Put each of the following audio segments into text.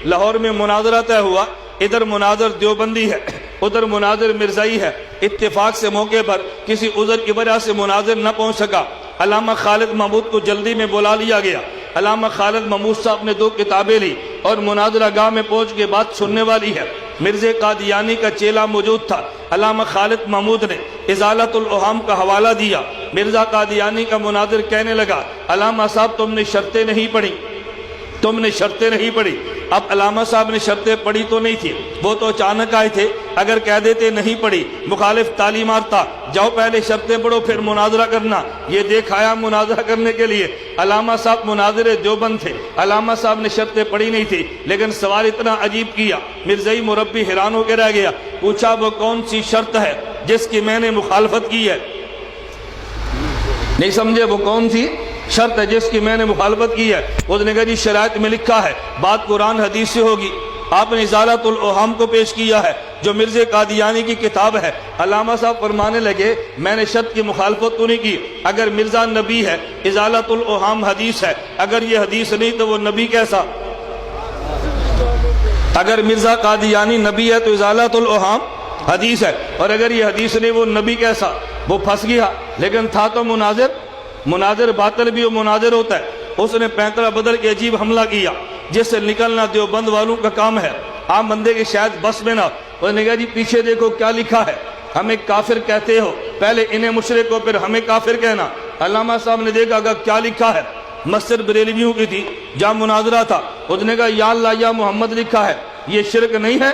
لاہور میں مناظرہ طے ہوا، ادھر مناظر دیوبندی ہے، ادھر مناظر مرزائی ہے، اتفاق سے موقع پر کسی عذر کی وجہ سے مناظر نہ پہنچ سکا، علامہ خالد محمود کو جلدی میں بلا لیا گیا۔ علامہ خالد محمود صاحب نے 2 کتابیں لی اور مناظرہ گاہ میں پہنچ کے بات سننے والی ہے۔ مرزا قادیانی کا چیلا موجود تھا، علامہ خالد محمود نے ازالت الاوہام کا حوالہ دیا۔ مرزا قادیانی کا مناظر کہنے لگا، علامہ صاحب تم نے شرطیں نہیں پڑھی، تم نے شرطیں نہیں پڑھی۔ اب علامہ صاحب نے شرطیں پڑھی تو نہیں تھی، وہ تو اچانک آئے تھے، اگر کہہ دیتے نہیں پڑھی مخالف تالی مارتا، جاؤ پہلے شرطیں پڑھو پھر مناظرہ کرنا، یہ دیکھایا مناظرہ کرنے کے لیے۔ علامہ صاحب مناظر دیوبند تھے، علامہ صاحب نے شرطیں پڑھی نہیں تھی، لیکن سوال اتنا عجیب کیا، مرزائی مربی حیران ہو کے رہ گیا۔ پوچھا وہ کون سی شرط ہے جس کی میں نے مخالفت کی ہے؟ نہیں سمجھے، وہ کون سی شرط ہے جس کی میں نے مخالفت کی ہے؟ اس نے کہا جی شرائط میں لکھا ہے، بات قرآن حدیث سے ہوگی۔ آپ نے ازالت الاوہام کو پیش کیا ہے جو مرزا قادیانی کی کتاب ہے۔ علامہ صاحب فرمانے لگے میں نے شرط کی مخالفت تو نہیں کی، اگر مرزا نبی ہے ازالت الاوہام حدیث ہے، اگر یہ حدیث نہیں تو وہ نبی کیسا؟ اگر مرزا قادیانی نبی ہے تو ازالت الاوہام حدیث ہے، اور اگر یہ حدیث نہیں وہ نبی کیسا؟ وہ پھنس گیا، لیکن تھا تو مناظر باطل بھی وہ مناظر ہوتا ہے۔ اس نے پینترا بدل کے عجیب حملہ کیا جس سے نکلنا دیوبند والوں کا کام ہے، عام بندے کے شاید بس میں نہ۔ اس نے کہا جی پیچھے دیکھو کیا لکھا ہے، ہمیں کافر کہتے ہو، پہلے انہیں مشرک ہو پھر ہمیں کافر کہنا۔ علامہ صاحب نے دیکھا کہ کیا لکھا ہے، مسجد بریلویوں کی تھی جہاں مناظرہ تھا، اس نے کہا یا اللہ یا محمد لکھا ہے، یہ شرک نہیں ہے،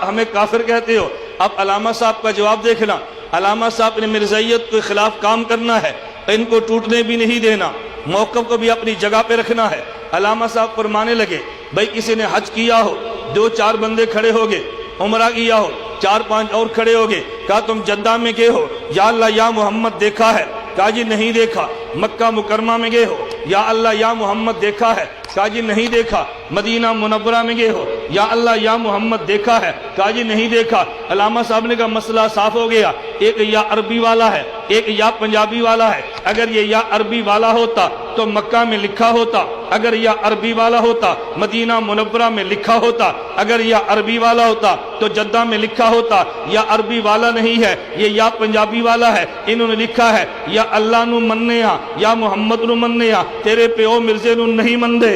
ہمیں کافر کہتے ہو۔ اب علامہ صاحب کا جواب دیکھنا، علامہ صاحب نے مرزائیت کے خلاف کام کرنا ہے، ان کو ٹوٹنے بھی نہیں دینا، موقف کو بھی اپنی جگہ پہ رکھنا ہے۔ علامہ صاحب فرمانے لگے بھائی کسی نے حج کیا ہو، 2-4 بندے کھڑے ہو گئے، عمرہ کیا ہو 4-5 اور کھڑے ہو گئے، کہا تم جدہ میں گئے ہو، یا اللہ یا محمد دیکھا ہے؟ کہا جی نہیں دیکھا۔ مکہ مکرمہ میں گئے ہو، یا اللہ یا محمد دیکھا ہے؟ کہا جی نہیں دیکھا۔ مدینہ منورہ میں گئے ہو، یا اللہ یا محمد دیکھا ہے؟ کہا جی نہیں دیکھا۔ علامہ صاحب نے کہا مسئلہ صاف ہو گیا، ایک یا عربی والا ہے ایک یا پنجابی والا ہے، اگر یہ یا عربی والا ہوتا تو مکہ میں لکھا ہوتا، اگر یا عربی والا ہوتا مدینہ منورہ میں لکھا ہوتا، اگر یا عربی والا ہوتا تو جدہ میں لکھا ہوتا۔ یا عربی والا نہیں ہے، یہ یا پنجابی والا ہے، انہوں نے لکھا ہے یا اللہ نو مننے یا محمد نو مننے، تیرے پیو مرزے نو نہیں مندے۔